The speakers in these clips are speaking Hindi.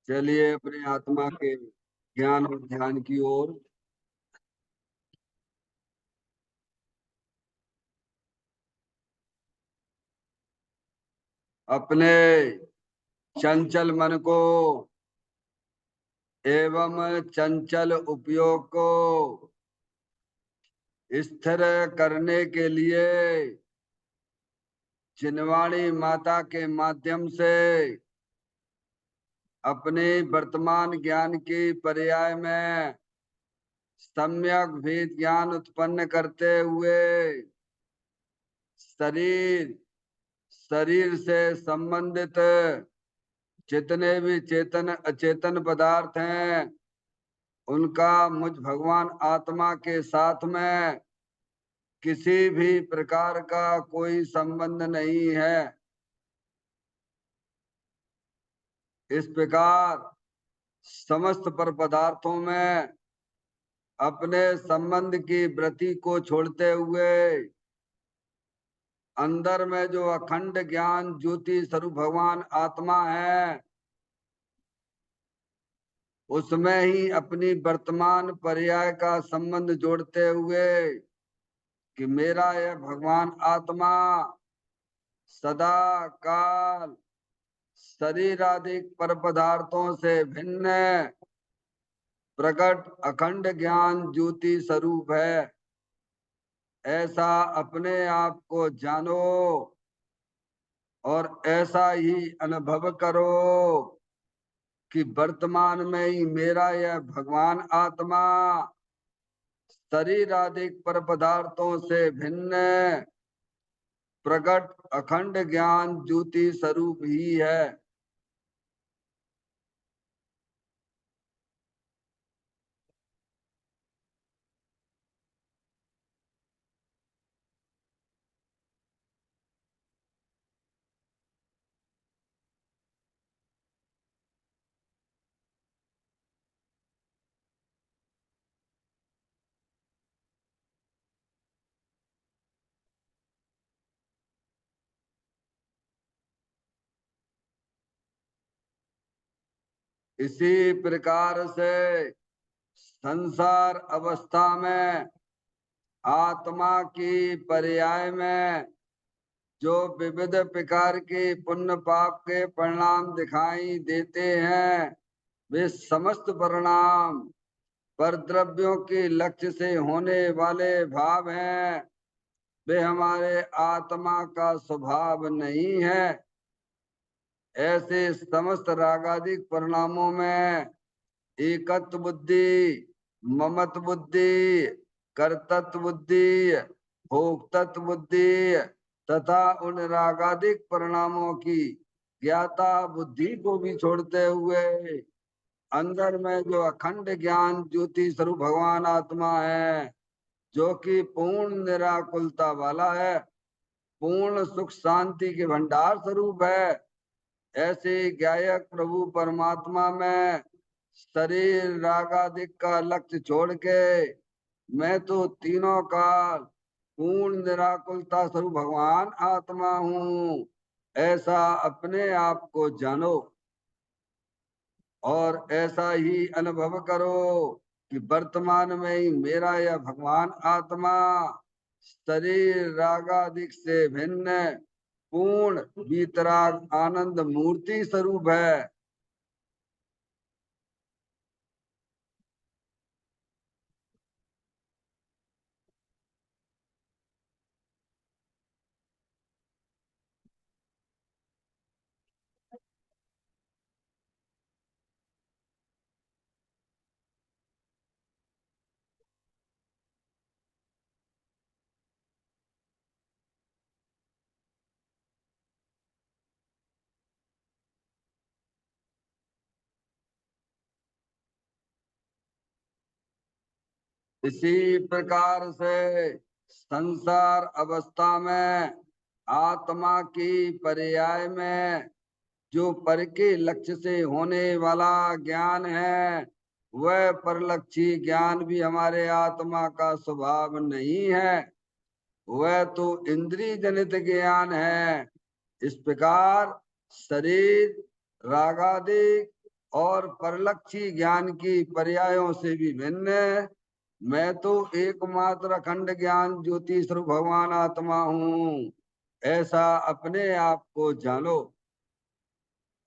चलिए अपने आत्मा के ज्ञान और ध्यान की ओर। अपने चंचल मन को एवं चंचल उपयोग को स्थिर करने के लिए चिन्वाणी माता के माध्यम से अपने वर्तमान ज्ञान की पर्याय में सम्यक भेद ज्ञान उत्पन्न करते हुए शरीर शरीर से संबंधित जितने भी चेतन अचेतन पदार्थ हैं उनका मुझ भगवान आत्मा के साथ में किसी भी प्रकार का कोई संबंध नहीं है। इस प्रकार समस्त पर पदार्थों में अपने संबंध की वृत्ति को छोड़ते हुए अंदर में जो अखंड ज्ञान ज्योति स्वरूप भगवान आत्मा है उसमें ही अपनी वर्तमान पर्याय का संबंध जोड़ते हुए कि मेरा यह भगवान आत्मा सदा काल शरीराधिक पर पदार्थों से भिन्न प्रकट अखंड ज्ञान ज्योति स्वरूप है। ऐसा अपने आप को जानो और ऐसा ही अनुभव करो कि वर्तमान में ही मेरा यह भगवान आत्मा शरीराधिक पर पदार्थों से भिन्न प्रकट अखंड ज्ञान ज्योति स्वरूप ही है। इसी प्रकार से संसार अवस्था में आत्मा की पर्याय में जो विविध प्रकार के पुण्य पाप के परिणाम दिखाई देते हैं वे समस्त परिणाम पर द्रव्यों के लक्ष्य से होने वाले भाव हैं। वे हमारे आत्मा का स्वभाव नहीं है। ऐसे समस्त रागादिक परिणामों में एकत्व बुद्धि, ममत्व बुद्धि, कर्तत्व बुद्धि, भोक्तत्व बुद्धि तथा उन रागादिक परिणामों की ज्ञाता बुद्धि को भी छोड़ते हुए अंदर में जो अखंड ज्ञान ज्योति स्वरूप भगवान आत्मा है जो कि पूर्ण निराकुलता वाला है, पूर्ण सुख शांति के भंडार स्वरूप है। ऐसे ज्ञायक प्रभु परमात्मा में शरीर रागादिक का लक्ष्य छोड़ के मैं तो तीनों काल पूर्ण निराकुलता स्वरूप भगवान आत्मा हूँ, ऐसा अपने आप को जानो और ऐसा ही अनुभव करो कि वर्तमान में ही मेरा यह भगवान आत्मा शरीर रागादिक से भिन्न पूर्ण वीतराग आनंद मूर्ति स्वरूप है। इसी प्रकार से संसार अवस्था में आत्मा की पर्याय में जो पर के लक्ष्य से होने वाला ज्ञान है वह परलक्षी ज्ञान भी हमारे आत्मा का स्वभाव नहीं है, वह तो इंद्रिय जनित ज्ञान है। इस प्रकार शरीर रागादिक और परलक्षी ज्ञान की पर्यायों से भी भिन्न मैं तो एकमात्र अखंड ज्ञान ज्योति स्वरूप भगवान आत्मा हूँ, ऐसा अपने आप को जानो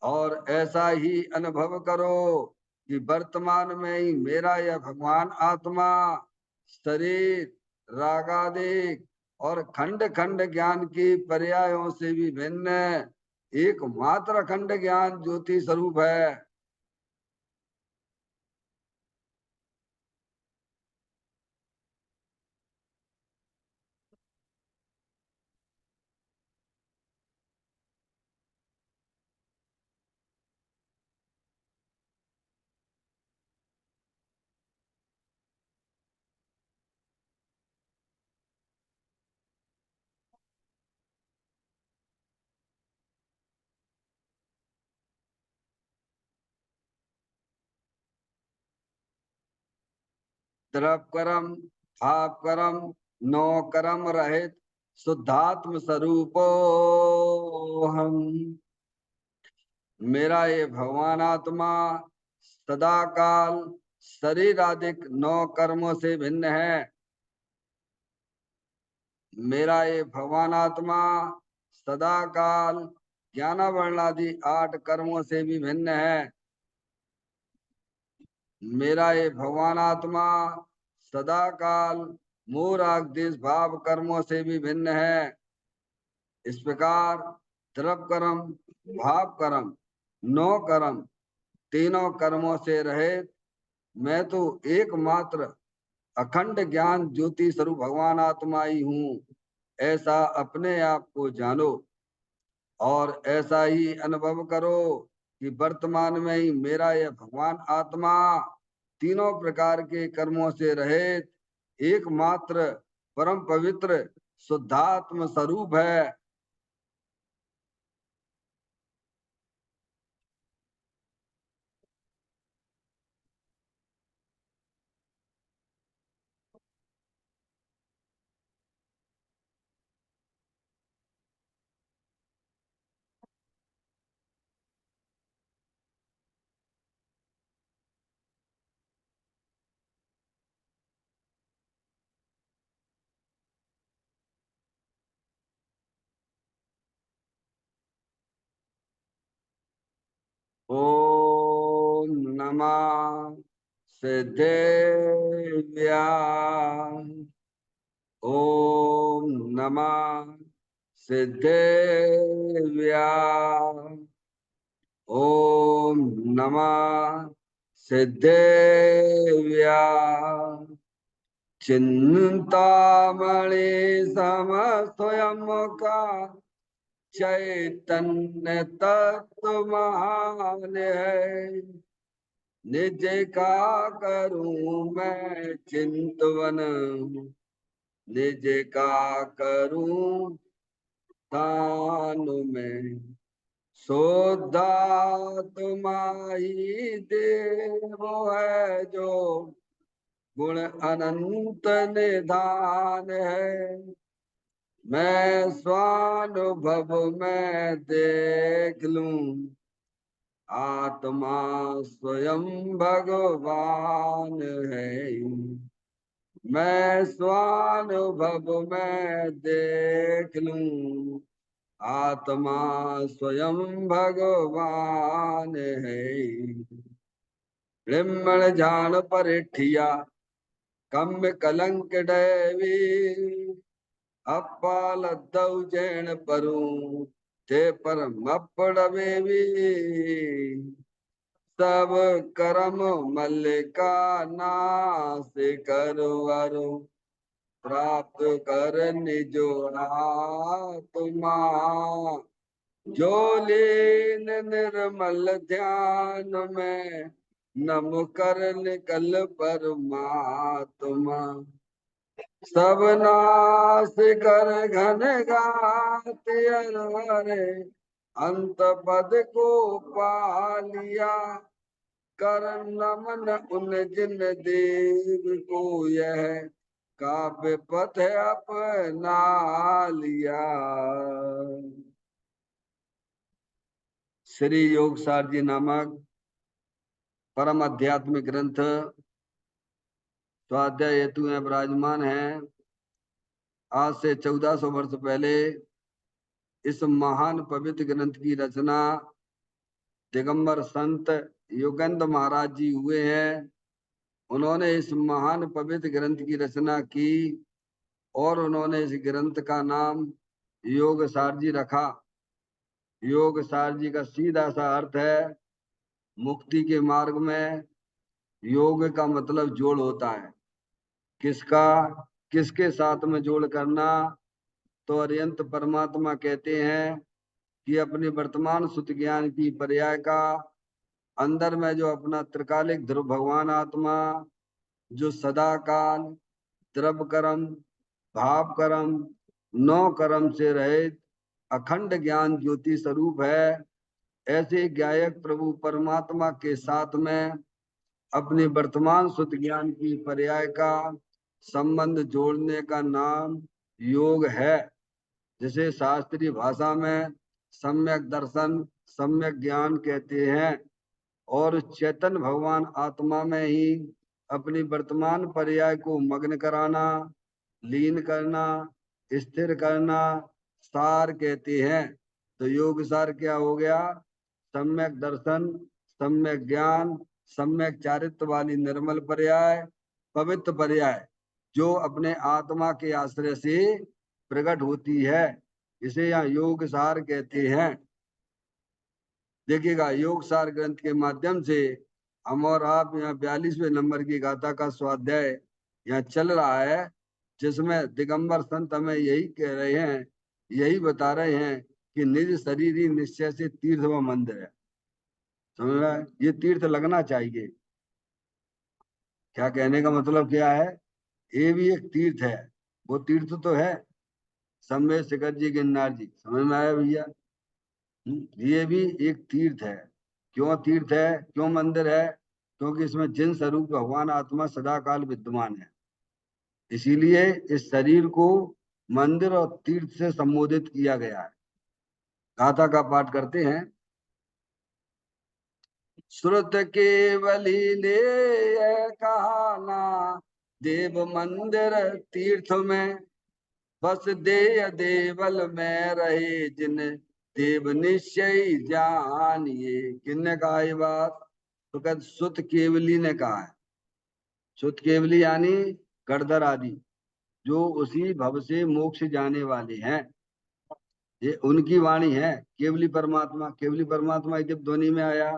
और ऐसा ही अनुभव करो कि वर्तमान में ही मेरा यह भगवान आत्मा शरीर रागादिक और खंड खंड ज्ञान की पर्यायों से भी भिन्न एकमात्र अखंड ज्ञान ज्योति स्वरूप है। द्रव कर्म भाव कर्म नो कर्म रहित शुद्धात्म स्वरूपो हम। मेरा ये भगवान आत्मा सदा काल शरीर आदिक नौ कर्मों से भिन्न है। मेरा ये भगवान आत्मा सदा काल ज्ञानावरणादि 8 कर्मों से भी भिन्न है। मेरा ये भगवान आत्मा सदा काल मूर आदेश भाव कर्मों से भी भिन्न है। इस प्रकार द्रव कर्म भाव कर्म नौ कर्म तीनों कर्मों से रहित मैं तो एकमात्र अखंड ज्ञान ज्योति स्वरूप भगवान आत्मा ही हूँ, ऐसा अपने आप को जानो और ऐसा ही अनुभव करो कि वर्तमान में ही मेरा यह भगवान आत्मा तीनों प्रकार के कर्मों से रहित एकमात्र परम पवित्र शुद्धात्म स्वरूप है। ओम नमः सिद्धेव्या। ओम नमः सिद्धेव्या। ओम नमः सिद्धेव्या। चिंतामणि सम स्वयं का चैतन्य तत्व महान है। निज का करूं मैं चिंतवन, निज का करूं तान में। शोधा तुम्हारी देव है जो गुण अनंत निधान है। मैं स्वानुभव में देख लूं आत्मा स्वयं भगवान है। मैं स्वानुभव में देख लूं आत्मा स्वयं भगवान है। ब्रह्मण जान परिठिया कम्य कलंक डैवी अपाल दौजैन परू ते परम अपड़वेवी। सब कर्म मल्लिका नाश करवरु प्राप्त कर निजो आत्मा। जो लीन निर्मल ध्यान में नम कर निकल परमात्मा। सब नाश कर घन गात हरे अंत पद को पालिया। कर नमन उन जिन देव को यह काव्य पथ अपना लिया। श्री योग सार जी नामक परम आध्यात्मिक ग्रंथ स्वाध्याय हेतु में विराजमान है। आज से 1400 वर्ष पहले इस महान पवित्र ग्रंथ की रचना दिगंबर संत योगेंद्र महाराज जी हुए हैं। उन्होंने इस महान पवित्र ग्रंथ की रचना की और उन्होंने इस ग्रंथ का नाम योग सार जी रखा। योग सार जी का सीधा सा अर्थ है मुक्ति के मार्ग में योग का मतलब जोड़ होता है। किसका किसके साथ में जोड़ करना? तो अरिहंत परमात्मा कहते हैं कि अपने वर्तमान सुत ज्ञान की पर्याय का अंदर में जो अपना त्रिकालिक ध्रुव भगवान आत्मा जो सदा काल द्रव कर्म भाव कर्म नौ कर्म से रहित अखंड ज्ञान ज्योति स्वरूप है, ऐसे गायक प्रभु परमात्मा के साथ में अपने वर्तमान सुत ज्ञान की पर्याय का संबंध जोड़ने का नाम योग है, जिसे शास्त्रीय भाषा में सम्यक दर्शन सम्यक ज्ञान कहते हैं। और चेतन भगवान आत्मा में ही अपनी वर्तमान पर्याय को मग्न कराना, लीन करना, स्थिर करना सार कहते हैं। तो योग सार क्या हो गया? सम्यक दर्शन, सम्यक ज्ञान, सम्यक चारित्य वाली निर्मल पर्याय, पवित्र पर्याय जो अपने आत्मा के आश्रय से प्रकट होती है, इसे यहाँ योग सार कहते हैं। देखिएगा, योग सार ग्रंथ के माध्यम से हम और आप यहाँ 42वें नंबर की गाथा का स्वाध्याय यहाँ चल रहा है, जिसमें दिगंबर संत हमें यही कह रहे हैं, यही बता रहे हैं कि निज शरीर ही निश्चय से तीर्थ व मंदिर है। समझ रहा है? ये तीर्थ लगना चाहिए। क्या कहने का मतलब क्या है? ये भी एक तीर्थ है। वो तीर्थ तो है सम्य शिखर जी गिरनार जी। समझ में आया भैया? ये भी एक तीर्थ है। क्यों तीर्थ है, क्यों मंदिर है? क्योंकि इसमें जिन स्वरूप भगवान आत्मा सदा काल विद्यमान है, इसीलिए इस शरीर को मंदिर और तीर्थ से संबोधित किया गया है। गाथा का पाठ करते हैं। श्रुत केवली ने कहाना देव मंदिर तीर्थ में, बस देय देवल में रहे जिन देव निश्चय जानिए। किसने कहा ये बात? तो कहते सुत केवली ने कहा है। सुत केवली यानी गणधर आदि जो उसी भव से मोक्ष जाने वाले हैं, ये उनकी वाणी है। केवली परमात्मा, केवली परमात्मा जब ध्वनि में आया,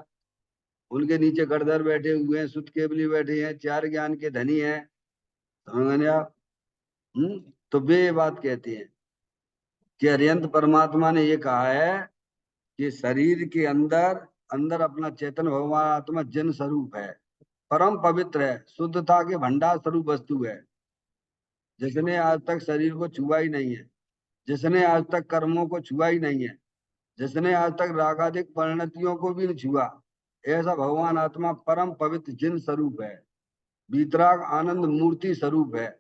उनके नीचे गणधर बैठे हुए हैं, सुत केवली बैठे हैं, चार ज्ञान के धनी हैं। समझ गए आप? तो वे ये बात कहते हैं कि अरिहंत परमात्मा ने ये कहा है कि शरीर के अंदर अंदर अपना चेतन भगवान आत्मा जन स्वरूप है, परम पवित्र है, शुद्धता के भंडार स्वरूप वस्तु है, जिसने आज तक शरीर को छुआ ही नहीं है, जिसने आज तक कर्मों को छुआ ही नहीं है, जिसने आज तक रागादिक परिणतियों को भी नहीं छुआ, ऐसा भगवान आत्मा परम पवित्र जिन स्वरूप है, वीतराग आनंद मूर्ति स्वरूप है।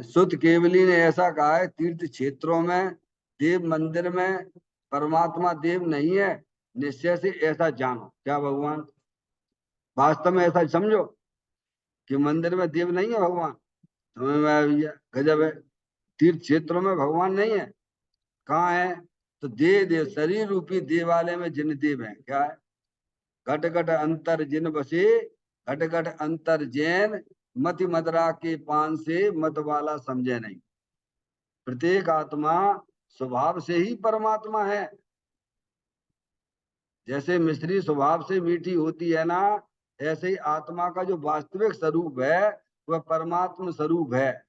सुत केवली ने ऐसा कहा है, तीर्थ क्षेत्रों में देव मंदिर में परमात्मा देव नहीं है, निश्चय से ऐसा जानो। क्या भगवान वास्तव में ऐसा समझो कि मंदिर में देव नहीं है भगवान? समझ में आया भैया? गजब है। तीर्थ क्षेत्रों में भगवान नहीं है। कहाँ है? तो देव देव शरीर रूपी देवालय में जिन देव है। क्या है? घट घट अंतर जिन बसे, घट घट अंतर जैन, मति मदरा के पान से मत वाला समझे नहीं। प्रत्येक आत्मा स्वभाव से ही परमात्मा है। जैसे मिश्री स्वभाव से मीठी होती है ना, ऐसे ही आत्मा का जो वास्तविक स्वरूप है वह परमात्मा स्वरूप है,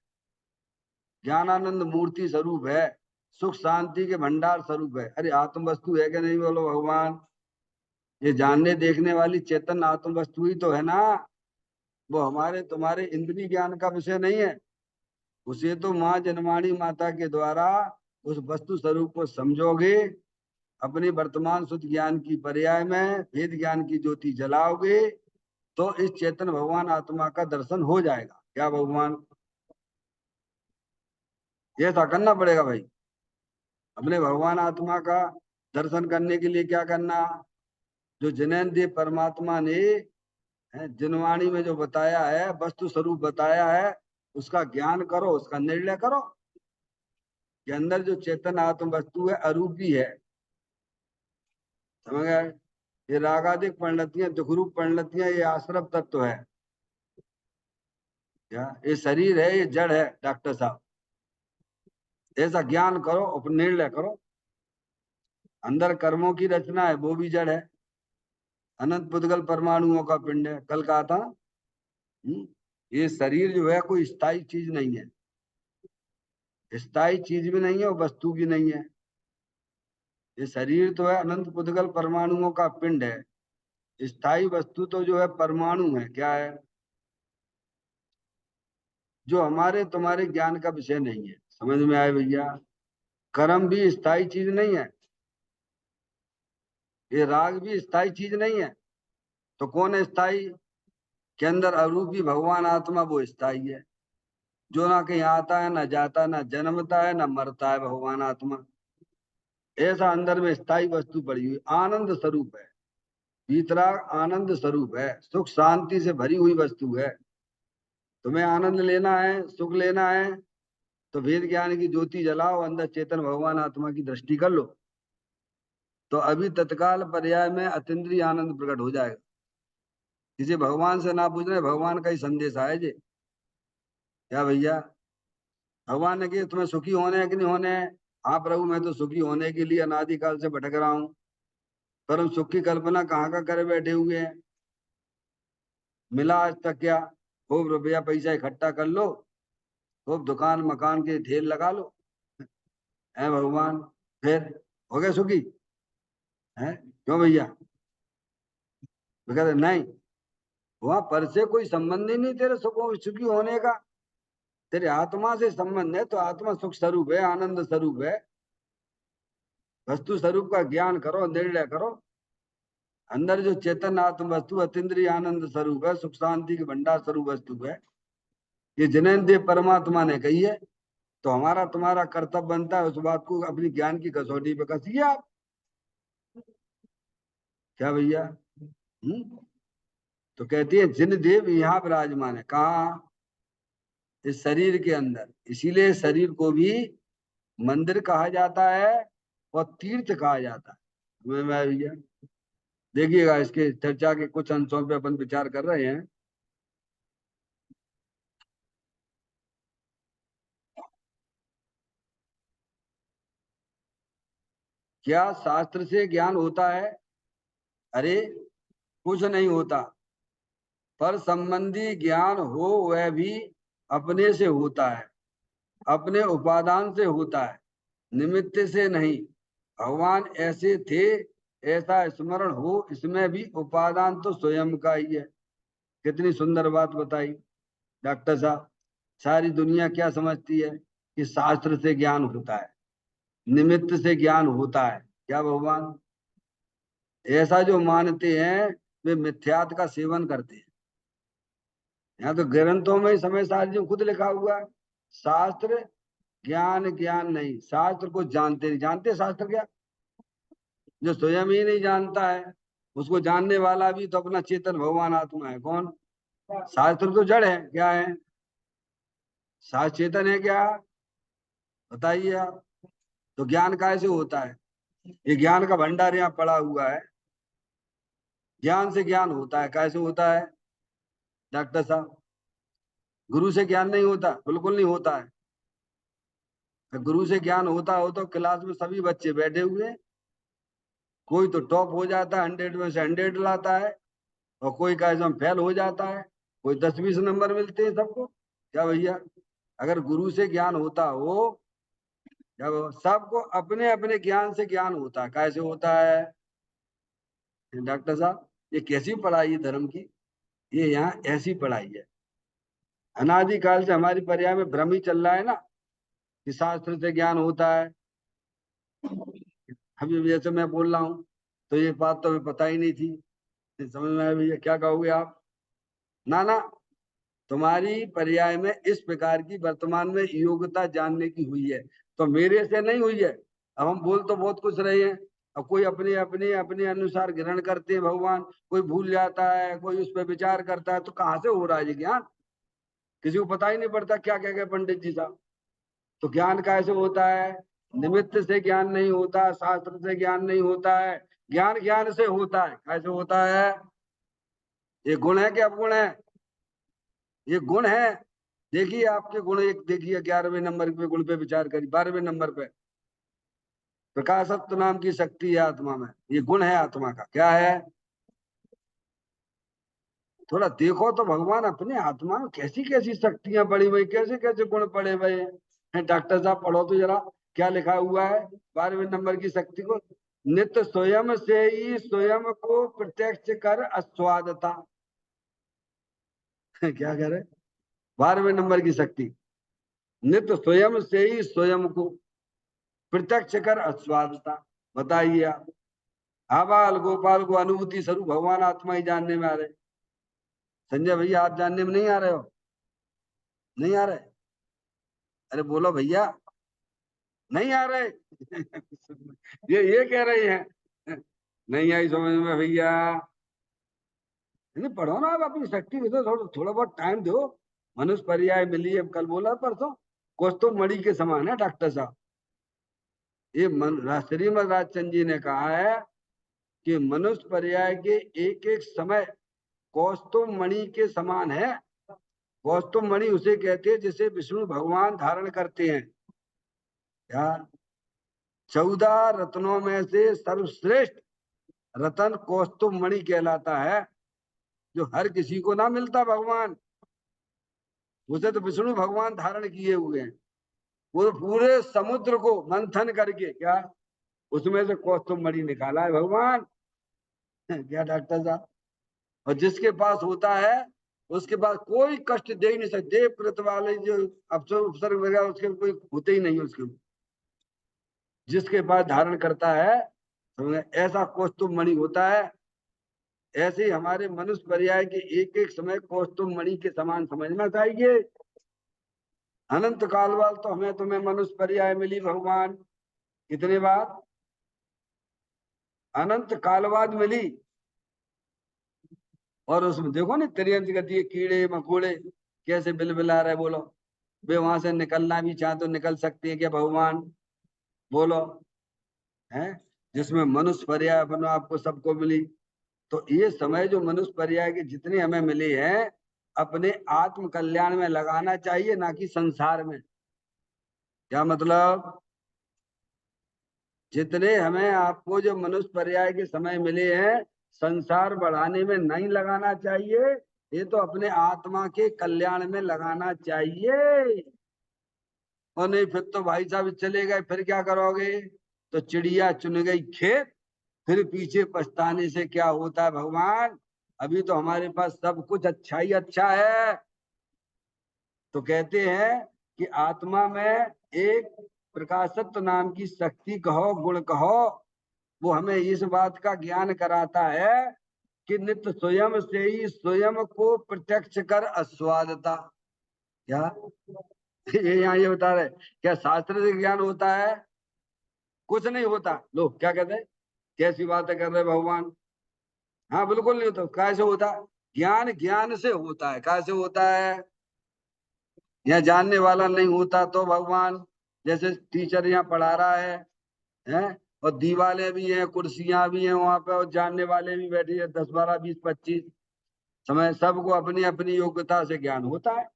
ज्ञानानंद मूर्ति स्वरूप है, सुख शांति के भंडार स्वरूप है। अरे आत्म वस्तु है कि नहीं? बोलो भगवान। ये जानने देखने वाली चेतन आत्म वस्तु ही तो है ना। वो हमारे तुम्हारे इंद्रिय ज्ञान का विषय नहीं है। उसे तो माँ जनमाणी माता के द्वारा उस वस्तु स्वरूप को समझोगे, अपनी वर्तमान शुद्ध ज्ञान की पर्याय में वेद ज्ञान की ज्योति जलाओगे, तो इस चेतन भगवान आत्मा का दर्शन हो जाएगा। क्या भगवान? ये ऐसा करना पड़ेगा भाई। अपने भगवान आत्मा का दर्शन करने के लिए क्या करना? जो जिनेन्द्रिय परमात्मा ने जिनवाणी में जो बताया है, वस्तु स्वरूप बताया है, उसका ज्ञान करो, उसका निर्णय करो कि अंदर जो चेतन आत्म वस्तु है अरूपी है। समझ गए? ये रागादिक परिणतियां, दुखरूप परिणतियां, ये आश्रव तत्व है। क्या ये शरीर है, ये जड़ है डॉक्टर साहब। ऐसा ज्ञान करो और निर्णय करो। अंदर कर्मों की रचना है, वो भी जड़ है। अनंत पुद्गल परमाणुओं का पिंड है, कल कहा था। ये शरीर जो है कोई स्थायी चीज नहीं है, स्थायी चीज भी नहीं है और वस्तु भी नहीं है। ये शरीर तो है अनंत पुद्गल परमाणुओं का पिंड है। स्थायी वस्तु तो जो है परमाणु है। क्या है? जो हमारे तुम्हारे ज्ञान का विषय नहीं है। समझ में आए भैया? कर्म भी स्थायी चीज नहीं है, ये राग भी स्थायी चीज नहीं है। तो कौन है स्थायी? के अंदर अरूपी भगवान आत्मा, वो स्थायी है, जो ना कहीं आता है, ना जाता, ना जन्मता है, ना मरता है। भगवान आत्मा ऐसा अंदर में स्थायी वस्तु पड़ी हुई आनंद स्वरूप है। वीतराग आनंद स्वरूप है, सुख शांति से भरी हुई वस्तु है। तुम्हें आनंद लेना है, सुख लेना है, तो वेद ज्ञान की ज्योति जलाओ, अंदर चेतन भगवान आत्मा की दृष्टि कर लो, तो अभी तत्काल पर्याय में अतीन्द्रिय आनंद प्रकट हो जाएगा। किसी भगवान से ना पूछ रहे, भगवान का ही संदेश आए जे। क्या भैया? भगवान ने कि तुम्हें सुखी होने है कि नहीं होने है? हाँ प्रभु, मैं तो सुखी होने के लिए अनादिकाल से भटक रहा हूँ। पर हम सुख की कल्पना कहाँ का करे बैठे हुए हैं। मिला आज तक क्या? खूब रुपया पैसा इकट्ठा कर लो, खूब दुकान मकान के ढेर लगा लो, है भगवान, फिर हो गए सुखी? है क्यों भैया? वो कहते नहीं, वहां पर से कोई संबंध ही नहीं तेरे सुखी होने का। तेरे आत्मा से संबंध है, तो आत्मा सुख स्वरूप है, आनंद स्वरूप है। वस्तु स्वरूप का ज्ञान करो, निर्णय करो। अंदर जो चेतन आत्म वस्तु अतीन्द्रिय आनंद स्वरूप है, सुख शांति के भंडार स्वरूप वस्तु है, ये जिनेन्द्रिय परमात्मा ने कही है। तो हमारा तुम्हारा कर्तव्य बनता है उस बात को अपनी ज्ञान की कसौटी पे कसिए आप। क्या भैया? तो कहती है जिन देव यहाँ विराजमान है। कहा? इस शरीर के अंदर। इसीलिए शरीर को भी मंदिर कहा जाता है और तीर्थ कहा जाता है। समझ में आया भैया? देखिएगा, इसके चर्चा के कुछ अंशों पे अपन विचार कर रहे हैं। क्या शास्त्र से ज्ञान होता है? अरे कुछ नहीं होता। पर संबंधी ज्ञान हो वह भी अपने से होता है, अपने उपादान से होता है, निमित्त से नहीं। भगवान ऐसे थे, ऐसा स्मरण हो, इसमें भी उपादान तो स्वयं का ही है। कितनी सुंदर बात बताई डॉक्टर साहब। सारी दुनिया क्या समझती है कि शास्त्र से ज्ञान होता है, निमित्त से ज्ञान होता है। क्या भगवान ऐसा जो मानते हैं, वे मिथ्यात का सेवन करते हैं। यहाँ तो ग्रंथों में ही समय सार जी खुद लिखा हुआ है, शास्त्र ज्ञान ज्ञान नहीं, शास्त्र को जानते नहीं। जानते शास्त्र क्या? जो स्वयं ही नहीं जानता है, उसको जानने वाला भी तो अपना चेतन भगवान आत्मा है। कौन? शास्त्र तो जड़ है। क्या है? शास्त्र चेतन है क्या? बताइए आप। तो ज्ञान कैसे होता है? ये ज्ञान का भंडार यहाँ पड़ा हुआ है। ज्ञान से ज्ञान होता है। कैसे होता है डॉक्टर साहब? गुरु से ज्ञान नहीं होता, बिल्कुल नहीं होता है। गुरु से ज्ञान होता हो तो क्लास में सभी बच्चे बैठे हुए हैं, कोई तो टॉप हो जाता है, 100 में से 100 लाता है, और कोई का एकदम फेल हो जाता है, कोई 10-20 नंबर मिलते हैं सबको। क्या भैया? अगर गुरु से ज्ञान होता हो, जब सबको अपने अपने ज्ञान से ज्ञान होता है। कैसे होता है डॉक्टर साहब? ये कैसी पढ़ाई है धर्म की? ये यहाँ ऐसी पढ़ाई है। अनादिकाल से हमारी पर्याय में भ्रम ही चल रहा है ना कि शास्त्र से ज्ञान होता है। अभी जैसे मैं बोल रहा हूँ, तो ये बात तो हमें पता ही नहीं थी। समझ में आया भैया? क्या कहोगे आप? ना ना, तुम्हारी पर्याय में इस प्रकार की वर्तमान में योग्यता जानने की हुई है, तो मेरे से नहीं हुई है। अब हम बोल तो बहुत कुछ रहे हैं, अब कोई अपने अपने अपने अनुसार ग्रहण करते हैं भगवान, कोई भूल जाता है, कोई उस पर विचार करता है, तो कहाँ से हो रहा है ये ज्ञान? किसी को पता ही नहीं पड़ता क्या क्या क्या पंडित जी साहब। तो ज्ञान कैसे होता है? निमित्त से ज्ञान नहीं होता, शास्त्र से ज्ञान नहीं होता है, ज्ञान ज्ञान से होता है। कैसे होता है? ये गुण है कि अवगुण है? ये गुण है। देखिए आपके गुण, एक देखिए 11वें नंबर पे गुण पे विचार करिए, 12वें नंबर पे प्रकाशत्व नाम की शक्ति है आत्मा में। ये गुण है आत्मा का। क्या है? थोड़ा देखो तो भगवान अपने आत्मा में कैसी कैसी शक्तियां पड़ी हुई, कैसे कैसे गुण पड़े हुए हैं। डॉक्टर साहब पढ़ो तो जरा, क्या लिखा हुआ है 12वें नंबर की शक्ति को? नित्य स्वयं से ही स्वयं को प्रत्यक्ष कर अस्वादता। क्या कह रहे? 12वें नंबर की शक्ति, नित्य स्वयं से ही स्वयं को प्रत्यक्ष कर अस्वादता। बताइए आप, आबाल गोपाल को अनुभूति स्वरूप भगवान आत्मा ही जानने में आ रहे। संजय भैया आप जानने में नहीं आ रहे हो? नहीं आ रहे? अरे बोलो भैया, नहीं आ रहे? ये कह रही हैं नहीं आई समझ में भैया। नहीं पढ़ो ना आप, अपनी शक्ति में तो थोड़ा थोड़ा बहुत टाइम दो। मनुष्य पर्याय मिली है, कल बोला परसों, कुछ तो मणि के समान है डॉक्टर साहब। ये श्रीमद राजचंद जी ने कहा है कि मनुष्य पर्याय के एक एक समय कौस्तुभ मणि के समान है। कौस्तुभ मणि उसे कहते हैं जिसे विष्णु भगवान धारण करते हैं। यार 14 रत्नों में से सर्वश्रेष्ठ रतन कौस्तुभ मणि कहलाता है, जो हर किसी को ना मिलता भगवान। उसे तो विष्णु भगवान धारण किए हुए हैं। वो पूरे समुद्र को मंथन करके क्या उसमें से कौस्तुभ मणि निकाला है भगवान। क्या डॉक्टर साहब? और जिसके पास होता है उसके पास कोई कष्ट दे ही नहीं सकते। देव प्रत वाले जो अफसर उपसर्ग वगैरह उसके कोई होते ही नहीं उसके, जिसके पास धारण करता है तो ऐसा कौस्तुभ मणि होता है। ऐसे ही हमारे मनुष्य पर्याय के एक एक समय कौस्तुभ मणि के समान समझना चाहिए। अनंत काल वाल तो हमें तुम्हें मनुष्य पर्याय मिली भगवान, कितने बार? अनंत काल बाद मिली। और उसमें देखो ना त्रियंत गति, कीड़े मकोड़े कैसे बिलबिला रहे। बोलो वे वहां से निकलना भी चाहे तो निकल सकते हैं क्या भगवान? बोलो है। जिसमें मनुष्य पर्याय बनो आपको सबको मिली। तो ये समय जो मनुष्य पर्याय के जितने हमें मिले हैं, अपने आत्म कल्याण में लगाना चाहिए, ना कि संसार में। क्या मतलब? जितने हमें आपको जो मनुष्य पर्याय के समय मिले हैं, संसार बढ़ाने में नहीं लगाना चाहिए। ये तो अपने आत्मा के कल्याण में लगाना चाहिए। और नहीं फिर तो भाई साहब चले गए, फिर क्या करोगे? तो चिड़िया चुन गई खेत, फिर पीछे पछताने से क्या होता है भगवान? अभी तो हमारे पास सब कुछ अच्छा ही अच्छा है। तो कहते हैं कि आत्मा में एक प्रकाशत्व नाम की शक्ति कहो, गुण कहो, वो हमें इस बात का ज्ञान कराता है कि नित्य स्वयं से ही स्वयं को प्रत्यक्ष कर अस्वादता। क्या ये यहाँ ये बता रहे? क्या शास्त्र से ज्ञान होता है? कुछ नहीं होता। लोग क्या कहते हैं, कैसी बातें कर रहे भगवान? हाँ बिल्कुल नहीं होता। कैसे होता? ज्ञान ज्ञान से होता है। कैसे होता है? यहाँ जानने वाला नहीं होता तो भगवान, जैसे टीचर यहाँ पढ़ा रहा है, और दीवारें भी हैं, कुर्सियां भी हैं वहां पे, और जानने वाले भी बैठे हैं 10 12 20 25 समय। सबको अपनी अपनी योग्यता से ज्ञान होता है।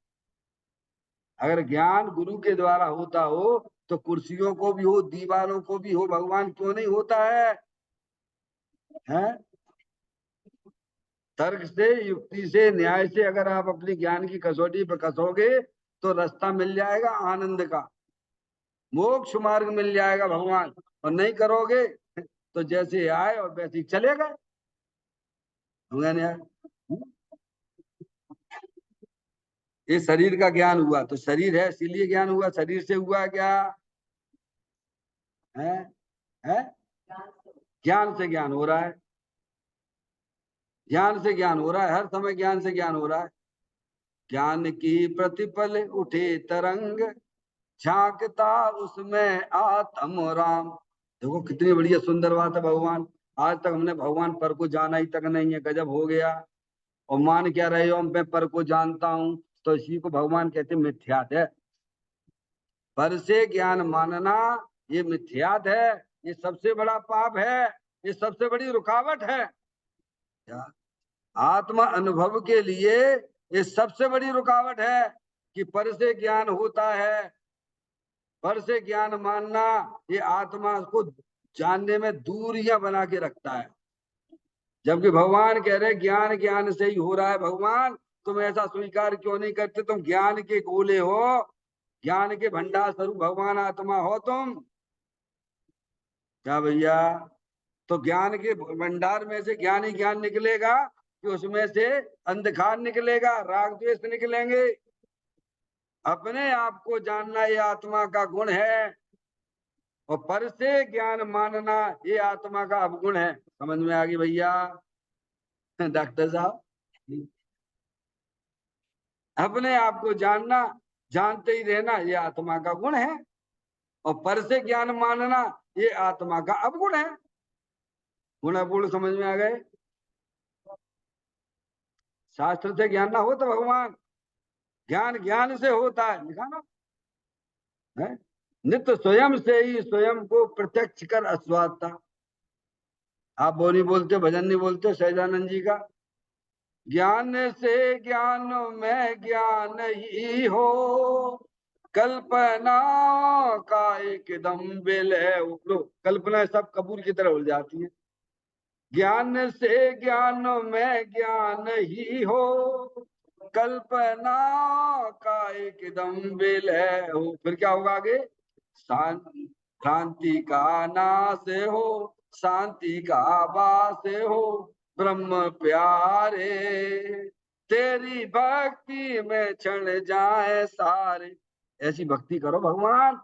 अगर ज्ञान गुरु के द्वारा होता हो तो कुर्सियों को भी हो, दीवारों को भी हो, भगवान क्यों नहीं होता है? तर्क से, युक्ति से, न्याय से अगर आप अपनी ज्ञान की कसौटी पर कसोगे तो रास्ता मिल जाएगा आनंद का, मोक्ष मार्ग मिल जाएगा भगवान। और नहीं करोगे तो जैसे आए और वैसे ही चले गए। होगा ना यार? ये शरीर का ज्ञान हुआ तो शरीर है इसीलिए ज्ञान हुआ। शरीर से हुआ क्या है? है ज्ञान से ज्ञान हो रहा है। ज्ञान से ज्ञान हो रहा है, हर समय ज्ञान से ज्ञान हो रहा है। ज्ञान की प्रतिपल उठे तरंग, झांकता उसमें आत्म राम। देखो कितनी बढ़िया सुंदर बात है भगवान। आज तक हमने भगवान पर को जाना ही तक नहीं है, गजब हो गया। और मान क्या रहे हो मैं पर को जानता हूं, तो इसी को भगवान कहते मिथ्यात है। पर से ज्ञान मानना ये मिथ्यात है, ये सबसे बड़ा पाप है, ये सबसे बड़ी रुकावट है। क्या? आत्मा अनुभव के लिए ये सबसे बड़ी रुकावट है कि पर से ज्ञान होता है। पर से ज्ञान मानना ये आत्मा को जानने में दूरियां बना के रखता है। जबकि भगवान कह रहे ज्ञान ज्ञान से ही हो रहा है। भगवान तुम ऐसा स्वीकार क्यों नहीं करते? तुम ज्ञान के गोले हो, ज्ञान के भंडार स्वरूप भगवान आत्मा हो तुम। क्या भैया? तो ज्ञान के भंडार में से ज्ञान ही ज्ञान निकलेगा कि उसमें से अंधकार निकलेगा, राग द्वेष निकलेंगे? अपने आप को जानना ये आत्मा का गुण है, और पर से ज्ञान मानना ये आत्मा का अवगुण है। समझ में आ गई भैया? डॉक्टर साहब, अपने आप को जानना, जानते ही रहना ये आत्मा का गुण है, और पर से ज्ञान मानना ये आत्मा का अवगुण है। गुण अवगुण समझ में आ गए? शास्त्र से ज्ञान ना हो तो भगवान, ज्ञान ज्ञान से होता है, लिखा ना है। नित्य स्वयं से ही स्वयं को प्रत्यक्ष कर अस्वाद था। आप वो नहीं बोलते, भजन नहीं बोलते सहजानंद जी का, ज्ञान से ज्ञान में ज्ञान ही हो, कल्पना का एकदम बिल है। वो कल्पना सब कपूर की तरह उड़ जाती है। ज्ञान से ज्ञान में ज्ञान ही हो, कल्पना का एकदम बिल है। हो फिर क्या होगा आगे? शांति का नाश हो, शांति का वास हो, ब्रह्म प्यारे, तेरी भक्ति में क्षण जाए सारे। ऐसी भक्ति करो भगवान।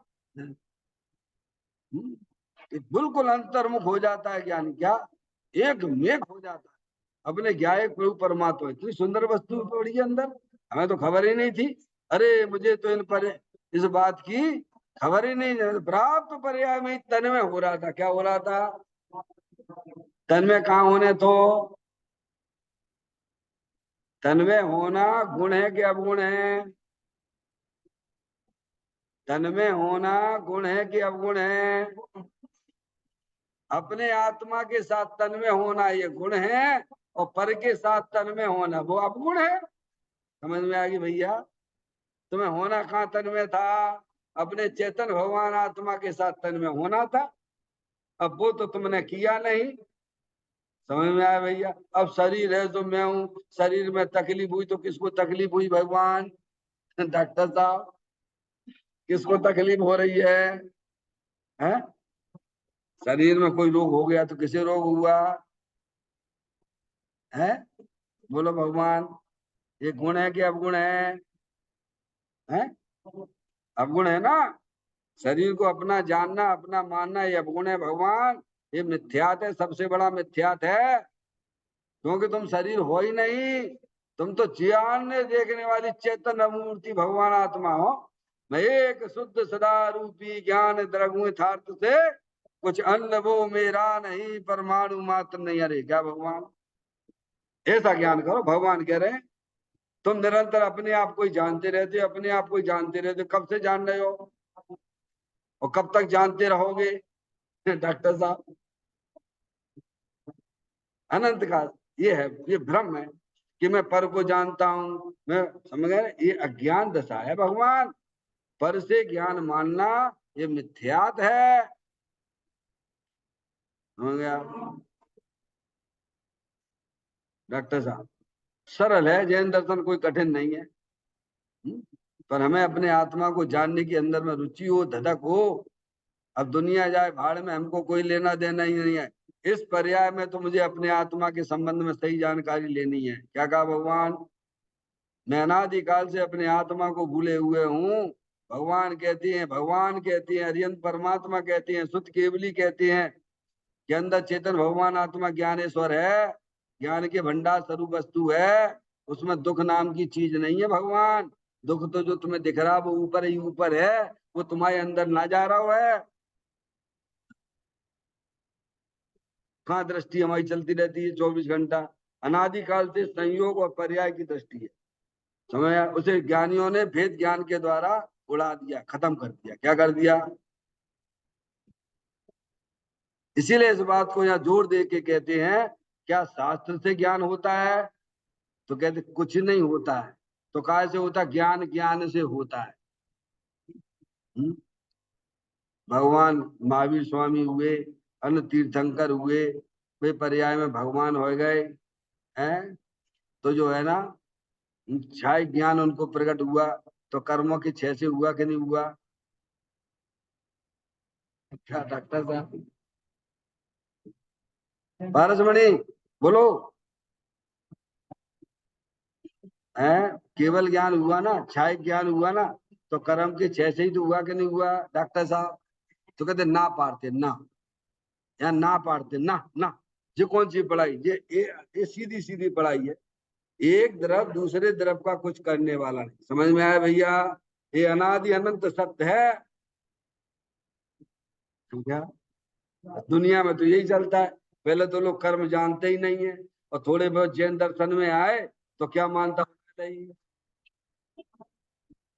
बिल्कुल अंतर्मुख हो जाता है ज्ञान, क्या एक मेघ हो जाता है। अपने ज्ञायक प्रभु परमात्मा इतनी सुंदर वस्तु पड़ी है अंदर, हमें तो खबर ही नहीं थी। अरे मुझे तो इन पर इस बात की खबर ही नहीं है। प्राप्त तो पर्याय में तन में हो रहा था। क्या हो रहा था? तन में कहाँ होने तो? तन में होना गुण है कि अवगुण है? तन में होना गुण है कि अवगुण है? अपने आत्मा के साथ तन में होना ये गुण है, और पर के साथ तन में होना वो अवगुण है। समझ में आ गई भैया? तुम्हें होना कहाँ तन में था? अपने चेतन भगवान आत्मा के साथ तन में होना था। अब वो तो तुमने किया नहीं। समझ में आया भैया? अब शरीर है जो मैं हूँ, शरीर में तकलीफ हुई तो किसको तकलीफ हुई भगवान? डॉक्टर साहब, किसको तकलीफ हो रही है? शरीर में कोई रोग हो गया तो किसे रोग हुआ है? बोलो भगवान, ये गुण है कि अवगुण है? अवगुण है ना। शरीर को अपना जानना, अपना मानना ये अवगुण है भगवान। ये मिथ्यात है, सबसे बड़ा मिथ्यात है। क्योंकि तुम शरीर हो ही नहीं, तुम तो जानने देखने वाली चेतन मूर्ति भगवान आत्मा हो। मैं एक शुद्ध सदा रूपी ज्ञान द्रव्य यथार्थ से कुछ अन्न वो मेरा नहीं, परमाणु मात्र नहीं। अरे क्या भगवान, ऐसा ज्ञान करो। भगवान कह रहे हैं तुम निरंतर अपने आप को ही जानते रहते हो, अपने आप को ही जानते रहते हो। कब से जान रहे हो और कब तक जानते रहोगे? डॉक्टर साहब, अनंत काल ये है, ये भ्रम है कि मैं पर को जानता हूं। मैं समझ गए? ये अज्ञान दशा है भगवान। पर से ज्ञान मानना ये मिथ्यात है। हो गया डॉक्टर साहब? सरल है, जैन दर्शन कोई कठिन नहीं है। हम्म? पर हमें अपने आत्मा को जानने की अंदर में रुचि हो, धधक हो। अब दुनिया जाए भाड़ में, हमको कोई लेना देना ही नहीं है। इस पर्याय में तो मुझे अपने आत्मा के संबंध में सही जानकारी लेनी है। क्या कहा भगवान? मैं अनादिकाल से अपने आत्मा को भूले हुए हूँ। भगवान कहती हैं अरियंत परमात्मा कहती हैं, सुत केवली कहती हैं कि अंदर चेतन भगवान आत्मा ज्ञानेश्वर है, ज्ञान के भंडार स्वरूप वस्तु है। उसमें दुख नाम की चीज नहीं है भगवान। दुख तो जो तुम्हें दिख रहा वो ऊपर ही ऊपर है, वो तुम्हारे अंदर ना जा रहा है। कहाँ दृष्टि हमारी चलती रहती है 24 घंटा। अनादिकाल से संयोग और पर्याय की दृष्टि है। समझ आया? उसे ज्ञानियों ने भेद ज्ञान के द्वारा उड़ा दिया, खत्म कर दिया। क्या कर दिया? इसीलिए इस बात को यहाँ जोर दे के कहते हैं, क्या शास्त्र से ज्ञान होता है? तो कहते कुछ नहीं होता है। तो कहाँ से होता? ज्ञान ज्ञान से होता है। हम्म? भगवान महावीर स्वामी हुए, अन्य तीर्थंकर हुए, वे पर्याय में भगवान हो गए हैं। तो जो है ना, छाय ज्ञान उनको प्रकट हुआ। तो कर्मों की छह से हुआ कि नहीं हुआ? क्या डॉक्टर साहब? पारसमणि बोलो। है, केवल ज्ञान हुआ ना, छाय ज्ञान हुआ ना, तो कर्म के छह से ही तो हुआ कि नहीं हुआ डॉक्टर साहब? तो कहते ना पाड़ते ना, या ना पाड़ते ना ना। ये कौन सी पढ़ाई? ये सीधी सीधी पढ़ाई है। एक द्रव दूसरे द्रव का कुछ करने वाला नहीं। समझ में आया भैया? ये अनादि अनंत सत्य है। समझा? दुनिया में तो यही चलता है। पहले तो लोग कर्म जानते ही नहीं है, और थोड़े बहुत जैन दर्शन में आए तो क्या मानता नहीं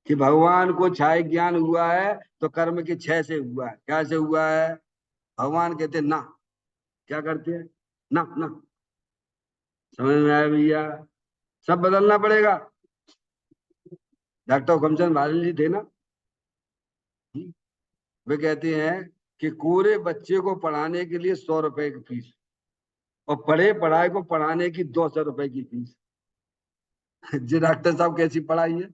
कि भगवान को छाय ज्ञान हुआ है तो कर्म के छह से हुआ है। क्या से हुआ है? भगवान कहते ना। क्या करते हैं? ना ना। समझ में आया भैया? सब बदलना पड़ेगा। डॉक्टर हुकमचंद भाली जी थे ना, वे कहते हैं कि कोरे बच्चे को पढ़ाने के लिए 100 रुपए की फीस, और पढ़े पढ़ाए को पढ़ाने की 200 रुपए की फीस। जी डॉक्टर साहब कैसी पढ़ाई है?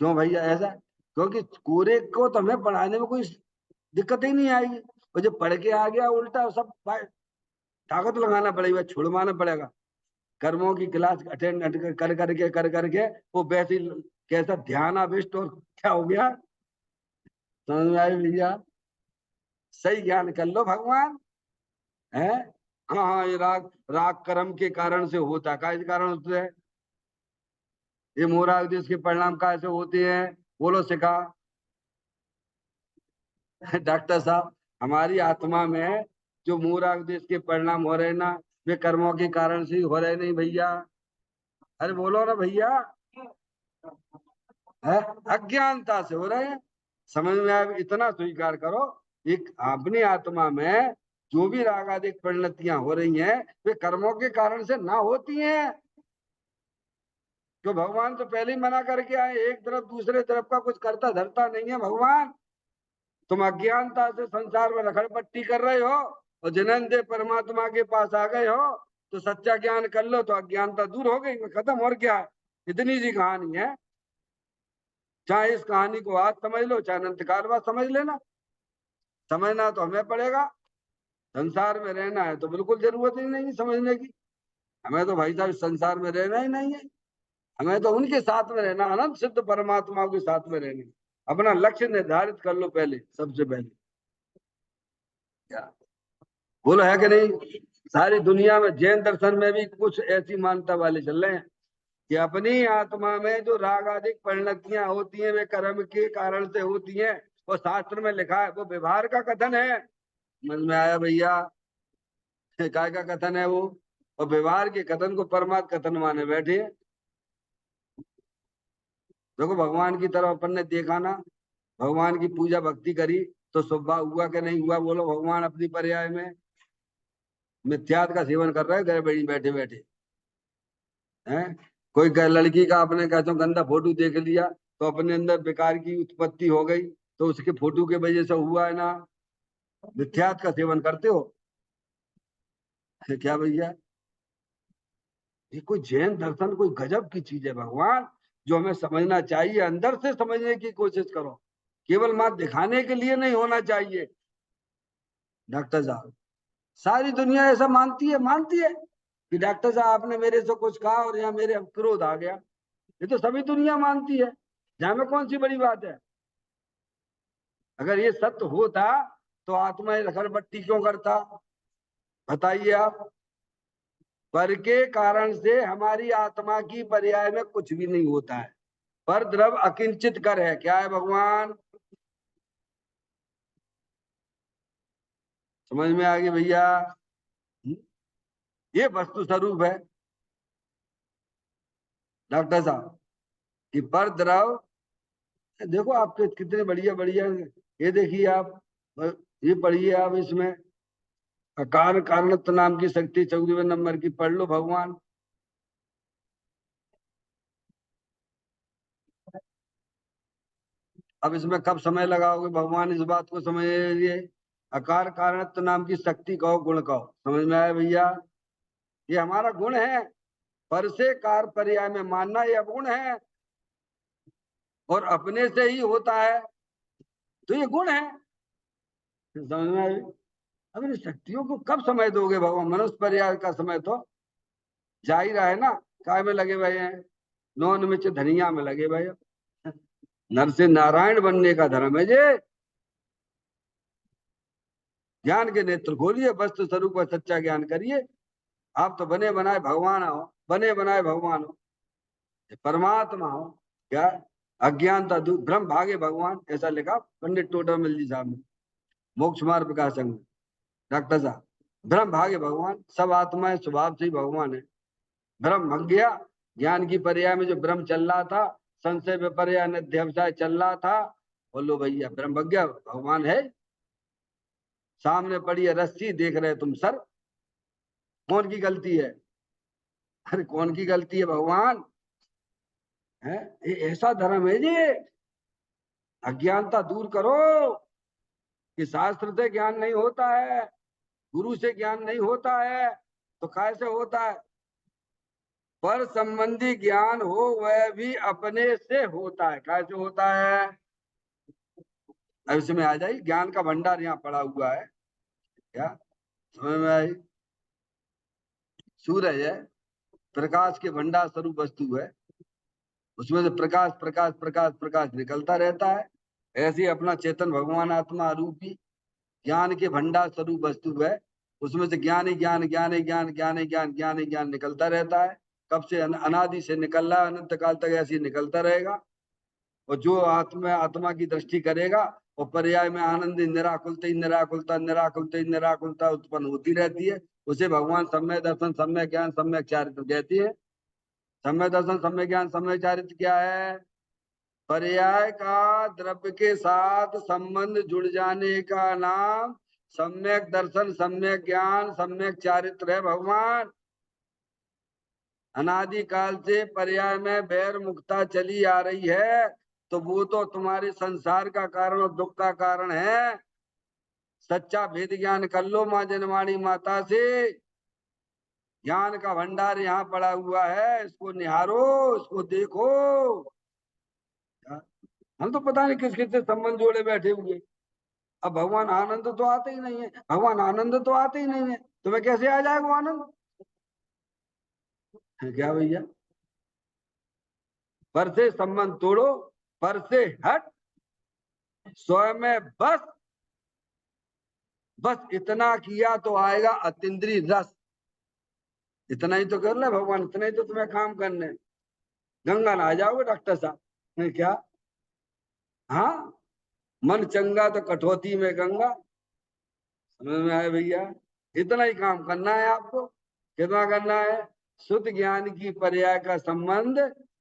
क्यों भैया ऐसा? क्योंकि कोरे को तो हमें पढ़ाने में कोई दिक्कत ही नहीं आएगी, और जो पढ़ के आ गया उल्टा सब ताकत लगाना पड़ेगा, छुड़वाना पड़ेगा। कर्मों की क्लास अटेंड कर करके वो वैसे ही कैसा ध्यान आविष्ट और क्या हो गया। समझ में आई भैया? सही ज्ञान कर लो भगवान है। हाँ हाँ, ये राग राग कर्म के कारण से होता है। का कारण होते हैं ये मोराग देश के परिणाम कैसे होते हैं? बोलो सिखा। डॉक्टर साहब, हमारी आत्मा में जो मोराग देश के परिणाम हो रहे ना, वे कर्मों के कारण से ही हो रहे नहीं भैया। अरे बोलो ना भैया। है, अज्ञानता से हो रहे हैं। समझ में आया? इतना स्वीकार करो, एक अपनी आत्मा में जो भी रागादिक परिणतियां हो रही हैं, वे कर्मों के कारण से ना होती हैं। तो भगवान तो पहले ही मना करके आए, एक तरफ दूसरे तरफ का कुछ करता धरता नहीं है भगवान। तुम अज्ञानता से संसार में रखड़ पट्टी कर रहे हो, और जिनंदे परमात्मा के पास आ गए हो, तो सच्चा ज्ञान कर लो तो अज्ञानता दूर हो गई, खत्म। और क्या है? इतनी सी कहानी है। चाहे इस कहानी को आज समझ लो, चाहे अनंतकाल बाद समझ लेना। समझना तो हमें पड़ेगा। संसार में रहना है तो बिल्कुल जरूरत ही नहीं समझने की। हमें तो भाई साहब इस संसार में रहना ही नहीं है। हमें तो उनके साथ में रहना, अनंत सिद्ध परमात्माओं के साथ में रहने। अपना लक्ष्य निर्धारित कर लो पहले, सबसे पहले। क्या बोलो, है कि नहीं? सारी दुनिया में जैन दर्शन में भी कुछ ऐसी मान्यता वाले चल रहे हैं कि अपनी आत्मा में जो राग आदि परिणतियां होती हैं, वे कर्म के कारण से होती हैं। और शास्त्र में लिखा है, वो व्यवहार का कथन है। समझ में आया भैया? काय का कथन है वो? और व्यवहार के कथन को परमात्म कथन माने बैठे हैं। देखो, भगवान की तरफ अपन ने देखा ना, भगवान की पूजा भक्ति करी, तो सुबह हुआ कि नहीं हुआ? बोलो। भगवान अपनी पर्याय में मिथ्यात का सेवन कर रहे हैं घर बैठे बैठे। हैं? कोई लड़की का अपने कहते गंदा फोटो देख लिया, तो अपने अंदर बेकार की उत्पत्ति हो गई, तो उसके फोटो के वजह से हुआ है ना। मिथ्यात का सेवन करते हो क्या भैया? ये कोई जैन दर्शन कोई गजब की चीज है भगवान, जो हमें समझना चाहिए। अंदर से समझने की कोशिश करो, केवल मात्र दिखाने के लिए नहीं होना चाहिए। डॉक्टर साहब, सारी दुनिया ऐसा मानती है कि डॉक्टर साहब आपने मेरे से कुछ कहा और यहाँ मेरे क्रोध आ गया। ये तो सभी दुनिया मानती है। जहाँ में कौन सी बड़ी बात है? अगर ये सत्य होता तो आत्मा रखड़पट्टी क्यों करता? बताइए आप। पर के कारण से हमारी आत्मा की पर्याय में कुछ भी नहीं होता है। पर द्रव अकिंचित कर है। क्या है भगवान? समझ में आ गई भैया? ये वस्तु स्वरूप है डॉक्टर साहब कि पर द्रव। देखो आपके कितने बढ़िया बढ़िया, ये देखिए आप, ये पढ़िए आप इसमें, कारण कारणत्व नाम की शक्ति 14वें नंबर की पढ़ लो भगवान। अब इसमें कब समय लगाओगे भगवान, इस बात को समझ लीजिए। अकार कारणत्व नाम की शक्ति कहो, गुण कहो। समझ में आया भैया? ये हमारा गुण है। पर से कार पर्याय में मानना ये अवगुण है, और अपने से ही होता है तो ये गुण है। समझ में आई? अब इन शक्तियों को कब समय दोगे भगवान? मनुष्य पर्याय का समय तो जा ही रहा है ना। काय में लगे हुए हैं? नौन में धनिया में लगे भाई। नर से नारायण बनने का धर्म है जे। ज्ञान के नेत्र खोलिए, वस्तु स्वरूप का सच्चा ज्ञान करिए। आप तो बने बनाए भगवान हो, बने बनाए भगवान हो, परमात्मा हो। क्या? अज्ञानता दूर, ब्रह्म भागे भगवान, ऐसा लिखा पंडित टोडामल जी साहब ने मोक्ष मार्ग प्रकाशन में। डॉक्टर साहब, ब्रह्म भागे भगवान, सब आत्माएं स्वभाव से ही भगवान है। ब्रह्म भग गया, ज्ञान की पर्याय में जो ब्रह्म चल रहा था, संशय विपर्य अनध्यवसाय चल रहा था, बोलो भैया ब्रह्म भग गया, भगवान है। सामने पड़ी है रस्सी, देख रहे तुम सर, कौन की गलती है? अरे कौन की गलती है भगवान? है ये ऐसा धर्म है जी। अज्ञानता दूर करो कि शास्त्र से ज्ञान नहीं होता है, गुरु से ज्ञान नहीं होता है, तो कैसे होता है? पर संबंधी ज्ञान हो वह भी अपने से होता है। कैसे होता है? अब इसमें आ जाइए, ज्ञान का भंडार यहाँ पड़ा हुआ है। क्या समझ में आई? सूरज है, प्रकाश के भंडार स्वरूप वस्तु है, उसमें से प्रकाश प्रकाश प्रकाश प्रकाश निकलता रहता है। ऐसे ही अपना चेतन भगवान आत्मा रूपी ज्ञान के भंडार स्वरूप वस्तु है, उसमें से ज्ञान ही ज्ञान, ज्ञान ही ज्ञान, ज्ञान ही ज्ञान, ज्ञान ही ज्ञान निकलता रहता है। कब से? अनादि से निकल रहा है, अनंत काल तक ऐसे ही निकलता रहेगा। और जो आत्मा आत्मा की दृष्टि करेगा, और पर्याय में आनंद निराकुलता निराकुलता निराकुलता निराकुलता उत्पन्न होती रहती है, उसे भगवान सम्यक दर्शन, सम्यक ज्ञान, सम्यक चारित्र कहती है। सम्यक दर्शन, सम्यक ज्ञान, सम्यक चारित्र क्या है? पर्याय का द्रव्य के साथ संबंध जुड़ जाने का नाम सम्यक दर्शन, सम्यक ज्ञान, सम्यक चारित्र है भगवान। अनादि काल से पर्याय में बैर मुक्ता चली आ रही है, तो वो तो तुम्हारे संसार का कारण और दुख का कारण है। सच्चा भेद ज्ञान कर लो माँ जनवाणी माता से। ज्ञान का भंडार यहाँ पड़ा हुआ है, इसको निहारो, इसको देखो। हम तो पता नहीं किस किस से संबंध जोड़े बैठे हुए। अब भगवान आनंद तो आते ही नहीं है, भगवान आनंद तो आते ही नहीं है, तुम्हें कैसे आ जाएगा आनंद? है क्या भैया? पर से संबंध तोड़ो, पर से हट, स्वयं में बस। बस इतना किया तो आएगा अतीन्द्रिय रस। इतना ही तो कर ले भगवान, इतना ही तो तुम्हें काम करने। गंगा नहा जाओगे डॉक्टर साहब, है क्या? हाँ, मन चंगा तो कटौती में गंगा। समझ में आए भैया? इतना ही काम करना है आपको। कितना करना है? शुद्ध ज्ञान की पर्याय का संबंध,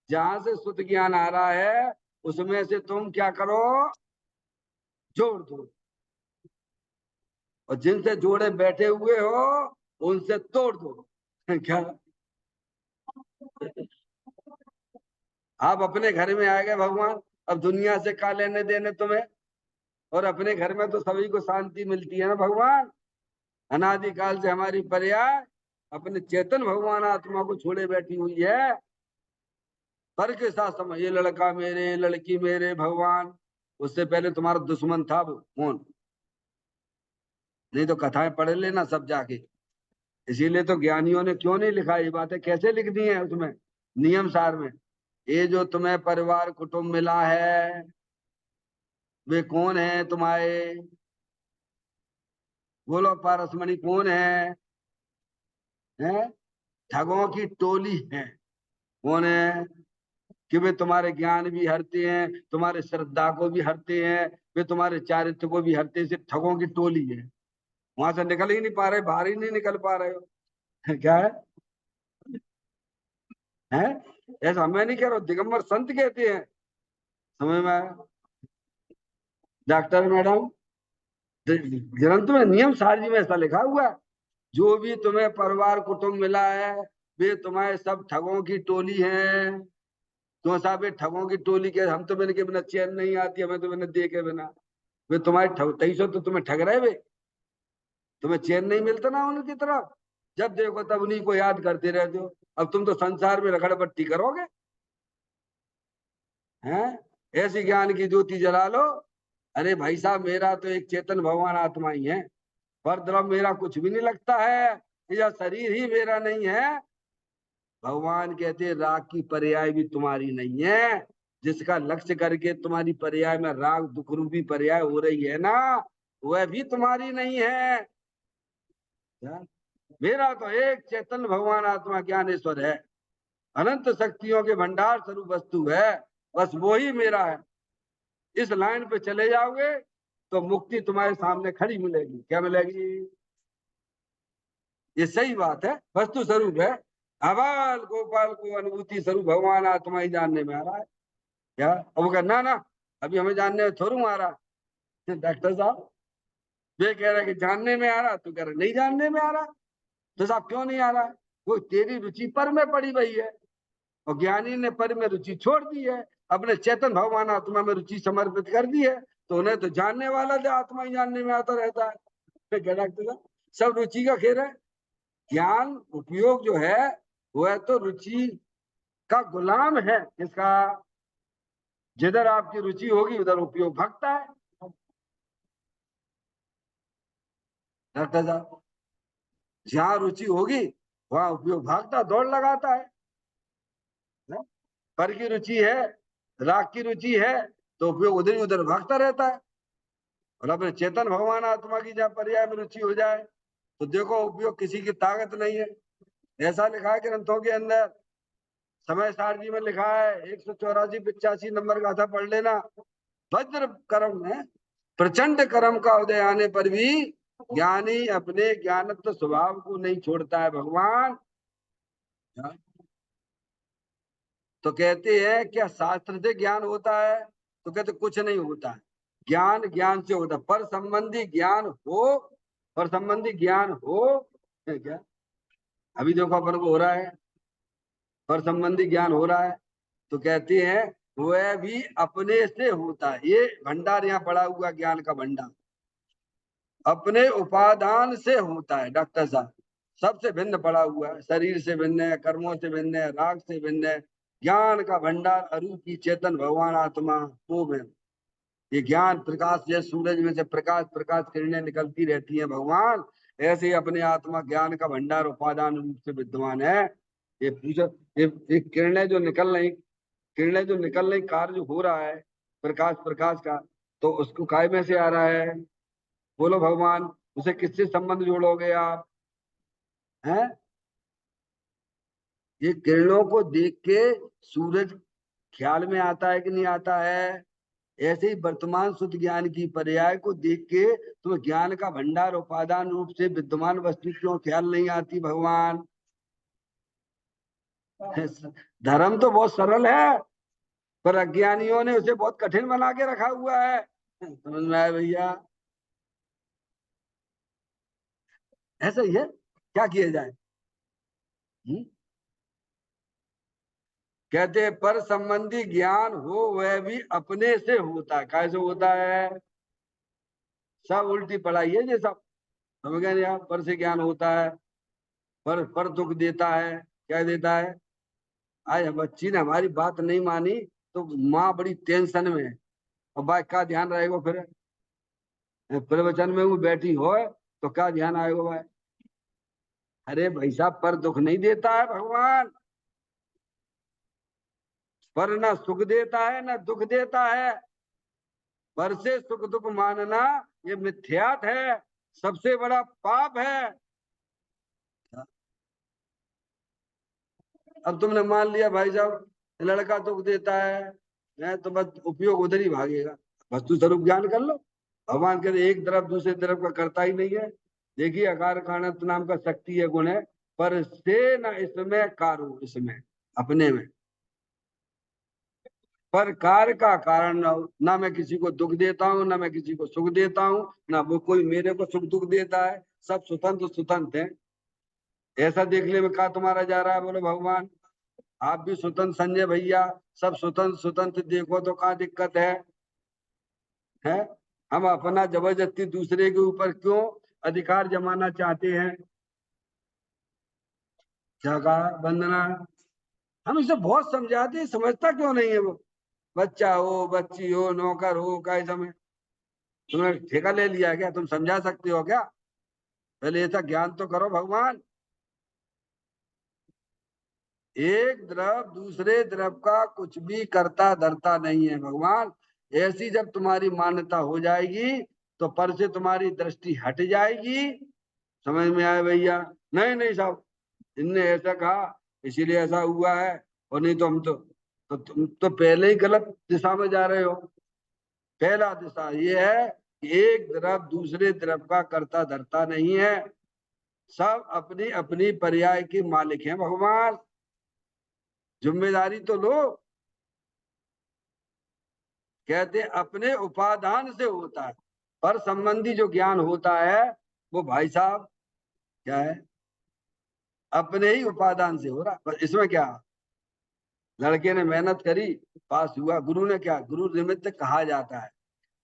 जहां से शुद्ध ज्ञान आ रहा है उसमें से तुम क्या करो? जोड़ दो। और जिनसे जोड़े बैठे हुए हो उनसे तोड़ दो। क्या? आप अपने घर में आ गए भगवान, अब दुनिया से क्या लेने देने तुम्हें? और अपने घर में तो सभी को शांति मिलती है ना भगवान। अनादिकाल से हमारी पर्याय अपने चेतन भगवान आत्मा को छोड़े बैठी हुई है। पर के साथ समय, ये लड़का मेरे, लड़की मेरे भगवान, उससे पहले तुम्हारा दुश्मन था वो कौन? नहीं तो कथाएं पढ़ लेना सब जाके। इसीलिए तो ज्ञानियों ने क्यों नहीं लिखा, ये बातें कैसे लिख दी है उसमें नियम सार में। ये जो तुम्हें परिवार कुटुंब मिला है, वे कौन है तुम्हारे? बोलो पारसमणि कौन है? हैं? ठगों की टोली है। कौन है? कि वे तुम्हारे ज्ञान भी हरते हैं, तुम्हारे श्रद्धा को भी हरते हैं, वे तुम्हारे चारित्र को भी हरते हैं, सिर्फ ठगों की टोली है। वहां से निकल ही नहीं पा रहे, बाहर ही नहीं निकल पा रहे हो। क्या है ऐसा मैं नहीं कह रहा हूं, दिगंबर संत कहते हैं। समझ में आया? डॉक्टर मैडम, ग्रंथ में नियम सारणी में ऐसा लिखा हुआ है, जो भी तुम्हें परिवार कुटुंब मिला है वे तुम्हारे सब ठगों की टोली है। क्यों साहब, ये ठगों की टोली के, हम तो मैंने के बिना चैन नहीं आती, हमें तो मैंने दे के बिना, वे तुम्हारे तेईसो तो तुम्हें ठग रहे वे, तुम्हें चैन नहीं मिलता ना उनकी तरफ, जब देखो तब उन्हीं को याद करते रहते हो। अब तुम तो संसार में रगड़बट्टी करोगे, हैं? ऐसी ज्ञान की ज्योति जला लो। अरे भाई साहब, मेरा तो एक चेतन भगवान आत्मा ही है, पर द्रव मेरा कुछ भी नहीं लगता है, यह शरीर ही मेरा नहीं है। भगवान कहते राग की पर्याय भी तुम्हारी नहीं है, जिसका लक्ष्य करके तुम्हारी पर्याय में राग दुख रूपी पर्याय हो रही है ना, वह भी तुम्हारी नहीं है। क्या? मेरा तो एक चेतन भगवान आत्मा ज्ञानेश्वर है, अनंत शक्तियों के भंडार स्वरूप वस्तु है, बस वो ही मेरा है। इस लाइन पे चले जाओगे तो मुक्ति तुम्हारे सामने खड़ी मिलेगी। क्या मिलेगी? ये सही बात है, वस्तु स्वरूप है। अबाल गोपाल को अनुभूति स्वरूप भगवान आत्मा ही जानने में आ रहा है। क्या? अब वो कह ना ना, अभी हमें जानने में थोड़ू आ रहा। डॉक्टर साहब, वे कह रहे कि जानने में आ रहा, तू कह रहा नहीं जानने में आ रहा। तो साहब क्यों नहीं आ रहा? वो तेरी रुचि पर में पड़ी हुई है, और ज्ञानी ने पर में रुचि छोड़ दी है, अपने चेतन भगवान आत्मा में रुचि समर्पित कर दी है, तो उन्हें तो जानने वाला जो आत्मा ही जानने में आता रहता है। फिर क्या डॉक्टर साहब, सब रुचि का खेल है। ज्ञान उपयोग जो है वह तो रुचि का गुलाम है। इसका जिधर आपकी रुचि होगी उधर उपयोग भगता है। डॉक्टर साहब, जहाँ रुचि होगी वहां उपयोग भागता, दौड़ लगाता है ना? पर की रुचि है, राग की रुचि है, तो उपयोग उधर ही उधर भागता रहता है। और अपने चेतन भगवान आत्मा की जहाँ पर्याय में रुचि हो जाए तो देखो उपयोग किसी की ताकत नहीं है। ऐसा लिखा है ग्रंथों के अंदर, समय सारणी में लिखा है 184-85 नंबर का था, पढ़ लेना। वज्र कर्म में प्रचंड कर्म का उदय आने पर भी ज्ञानी अपने ज्ञानत्व स्वभाव को नहीं छोड़ता है भगवान। तो कहते हैं क्या शास्त्र से ज्ञान होता है? तो कहते कुछ नहीं होता है, ज्ञान ज्ञान से होता है। पर संबंधी ज्ञान हो, पर संबंधी ज्ञान हो, है क्या? अभी देखो अपन को हो रहा है, पर संबंधी ज्ञान हो रहा है, तो कहते हैं वह भी अपने से होता है। ये भंडार यहाँ पड़ा हुआ ज्ञान का भंडार अपने उपादान से होता है डॉक्टर साहब, सबसे भिन्न पड़ा हुआ है, शरीर से भिन्न है, कर्मों से भिन्न है, राग से भिन्न है। ज्ञान का भंडार अरूपी चेतन भगवान आत्मा वो भिन्न। ये ज्ञान प्रकाश, जैसे सूरज में से प्रकाश प्रकाश किरणें निकलती रहती हैं भगवान, ऐसे ही अपने आत्मा ज्ञान का भंडार उपादान रूप से विद्यमान है। ये पूजा, ये किरणें जो निकल रही, किरणें जो निकल रही, कार्य जो हो रहा है प्रकाश प्रकाश का, तो उसको काय में से आ रहा है? बोलो भगवान, उसे किससे संबंध जोड़ोगे आप? हैं? ये किरणों को देख के सूरज ख्याल में आता है कि नहीं आता है? ऐसे ही वर्तमान शुद्ध ज्ञान की पर्याय को देख के तो ज्ञान का भंडार उपादान रूप से विद्यमान वस्तु क्यों ख्याल नहीं आती भगवान? धर्म तो बहुत सरल है, पर अज्ञानियों ने उसे बहुत कठिन बना के रखा हुआ है। समझ में आया भैया? ऐसा ही है, क्या किया जाए? हुँ? कहते हैं पर संबंधी ज्ञान हो वह भी अपने से होता है। कैसे होता है? सब उल्टी पढ़ाई है ये सब। समझ गए आप? पर से ज्ञान होता है, पर दुख देता है। क्या देता है? आज बच्ची ने हमारी बात नहीं मानी तो माँ बड़ी टेंशन में है, और बात का ध्यान रहेगा फिर? प्रवचन में वो बैठी हो तो क्या ध्यान आएगा भाई? अरे भाई साहब, पर दुख नहीं देता है भगवान, पर ना सुख देता है ना दुख देता है। पर से सुख दुख मानना ये मिथ्यात है, सबसे बड़ा पाप है। अब तुमने मान लिया भाई साहब लड़का दुख देता है तो बस उपयोग उधर ही भागेगा। वस्तु स्वरूप ज्ञान कर लो, भगवान कहते एक तरफ दूसरे तरफ का करता ही नहीं है। देखिए अकार कारणत्व नाम का शक्ति है, गुण है, पर से न इसमें कारो, इसमें अपने में, पर कार्य का कारण ना हो। ना मैं किसी को दुख देता हूँ, ना मैं किसी को सुख देता हूँ, ना वो कोई मेरे को सुख दुख देता है। सब स्वतंत्र स्वतंत्र है। ऐसा देखने में कहा तुम्हारा जा रहा है, बोलो भगवान आप भी स्वतंत्र, संजय भैया सब स्वतंत्र स्वतंत्र देखो तो कहाँ दिक्कत है? हम अपना जबरदस्ती दूसरे के ऊपर क्यों अधिकार जमाना चाहते हैं? क्या कहा वंदना? हम इसे बहुत समझाते हैं, समझता क्यों नहीं है वो? बच्चा हो, बच्ची हो, नौकर हो, काय समय तुमने ठेका ले लिया है क्या? तुम समझा सकते हो क्या? पहले ऐसा ज्ञान तो करो भगवान। एक द्रव दूसरे द्रव का कुछ भी करता धरता नहीं है भगवान। ऐसी जब तुम्हारी मान्यता हो जाएगी तो पर से तुम्हारी दृष्टि हट जाएगी। समझ में आया भैया? नहीं नहीं साहब, इनने ऐसा कहा इसीलिए ऐसा हुआ है, और नहीं तो हम तो तुम तो पहले ही गलत दिशा में जा रहे हो। पहला दिशा ये है कि एक द्रव दूसरे द्रव का करता धरता नहीं है। सब अपनी अपनी पर्याय के मालिक हैं भगवान। जिम्मेदारी तो लो। कहते अपने उपादान से होता है, पर संबंधी जो ज्ञान होता है वो भाई साहब क्या है, अपने ही उपादान से हो रहा। पर इसमें क्या, लड़के ने मेहनत करी, पास हुआ, गुरु ने क्या, गुरु निमित्त कहा जाता है,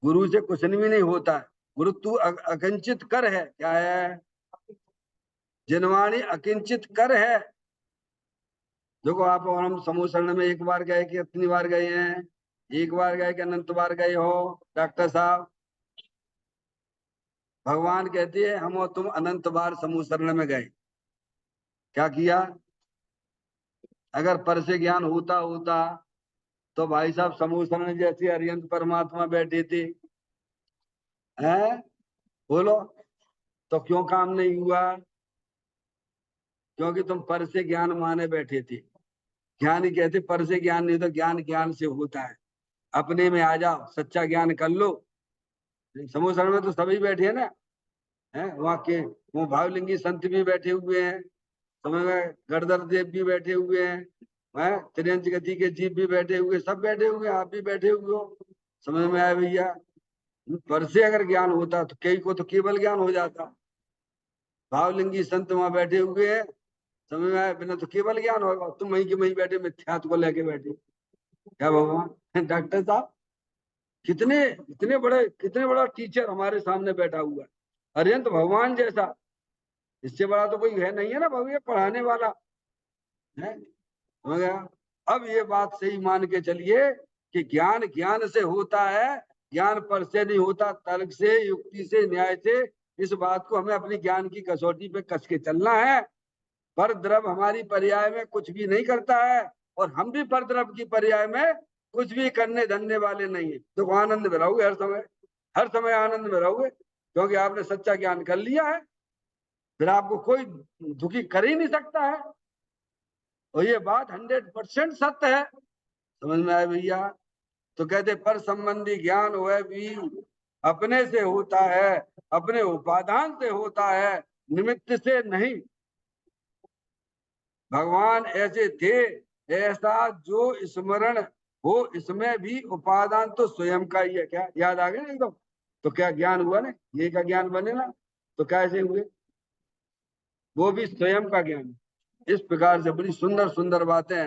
गुरु से कुछ भी नहीं होता है। गुरु तू अकिंचित कर है, क्या है, जिनवाणी अकिंचित कर है। देखो आप और हम समूह शरण में एक बार गए कि कितनी बार गए हैं? एक बार गए कि अनंत बार गए हो डॉक्टर साहब? भगवान कहते हैं हम और तुम अनंत बार समूह शरण में गए। क्या किया? अगर पर से ज्ञान होता होता तो भाई साहब समूह शरण जैसे अरिहंत परमात्मा बैठे थे, हैं? बोलो, तो क्यों काम नहीं हुआ? क्योंकि तुम पर से ज्ञान माने बैठे थे। ज्ञान ही कहते पर से ज्ञान नहीं, तो ज्ञान ज्ञान से होता है। अपने में आ जाओ, सच्चा ज्ञान कर लो। समूह शरण में तो सभी बैठे हैं ना, है वहाँ के, वो भावलिंगी संत भी बैठे हुए हैं, समझ में, गणधर देव भी बैठे हुए हैं, त्रियंच गति के जीव भी बैठे हुए, सब बैठे हुए, आप भी बैठे हुए हो। समझ में आया भैया? पर से अगर ज्ञान होता तो कई को तो केवल ज्ञान हो जाता। भावलिंगी संत वहां बैठे हुए हैं, समझ में आया, बिना तो केवल ज्ञान होगा, तुम वहीं के वहीं बैठे मिथ्यात्व को लेके बैठे। क्या भगवान डॉक्टर साहब, कितने कितने बड़े, कितने बड़ा टीचर हमारे सामने बैठा हुआ है, अरिहंत भगवान जैसा। इससे बड़ा तो कोई है नहीं है ना भगवान पढ़ाने वाला, है? हो गया। अब ये बात सही मान के चलिए कि ज्ञान ज्ञान से होता है, ज्ञान पर से नहीं होता, तर्क से, युक्ति से, न्याय से। इस बात को हमें अपनी ज्ञान की कसौटी पे कस के चलना है। पर द्रव हमारी पर्याय में कुछ भी नहीं करता है, और हम भी पर द्रव की पर्याय में कुछ भी करने धरने वाले नहीं है। तो आनंद में रहोगे हर समय, हर समय आनंद में रहोगे, क्योंकि आपने सच्चा ज्ञान कर लिया है। फिर आपको कोई दुखी कर ही नहीं सकता है, और ये बात 100% सत्य है। समझ में आए भैया? तो कहते पर संबंधी ज्ञान वह भी अपने से होता है, अपने उपादान से होता है, निमित्त से नहीं। भगवान ऐसे थे, ऐसा जो स्मरण हो, इसमें भी उपादान तो स्वयं का ही है। क्या याद आ गया ना एकदम? तो क्या ज्ञान हुआ ना, ये का ज्ञान बने ना, तो कैसे हुए? वो भी स्वयं का ज्ञान। इस प्रकार से बड़ी सुंदर सुंदर बातें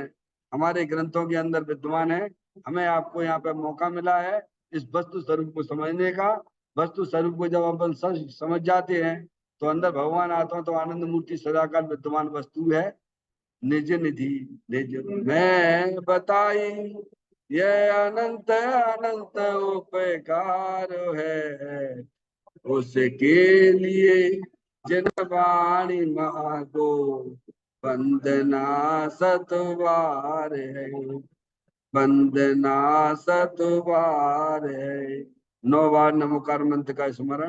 हमारे ग्रंथों के अंदर विद्यमान है। हमें आपको यहाँ पे मौका मिला है इस वस्तु स्वरूप को समझने का। वस्तु स्वरूप को जब अपन समझ जाते हैं तो अंदर भगवान आता तो आनंद मूर्ति सदाकाल विद्यमान वस्तु है। निज निधि निज मैं बताई, यह अनंत अनंत उपकार है, उसके लिए जिन वाणी मागो, वंदना सतवार है, वंदना सतवार है। 9 बार नमोकार मंत्र का स्मरण।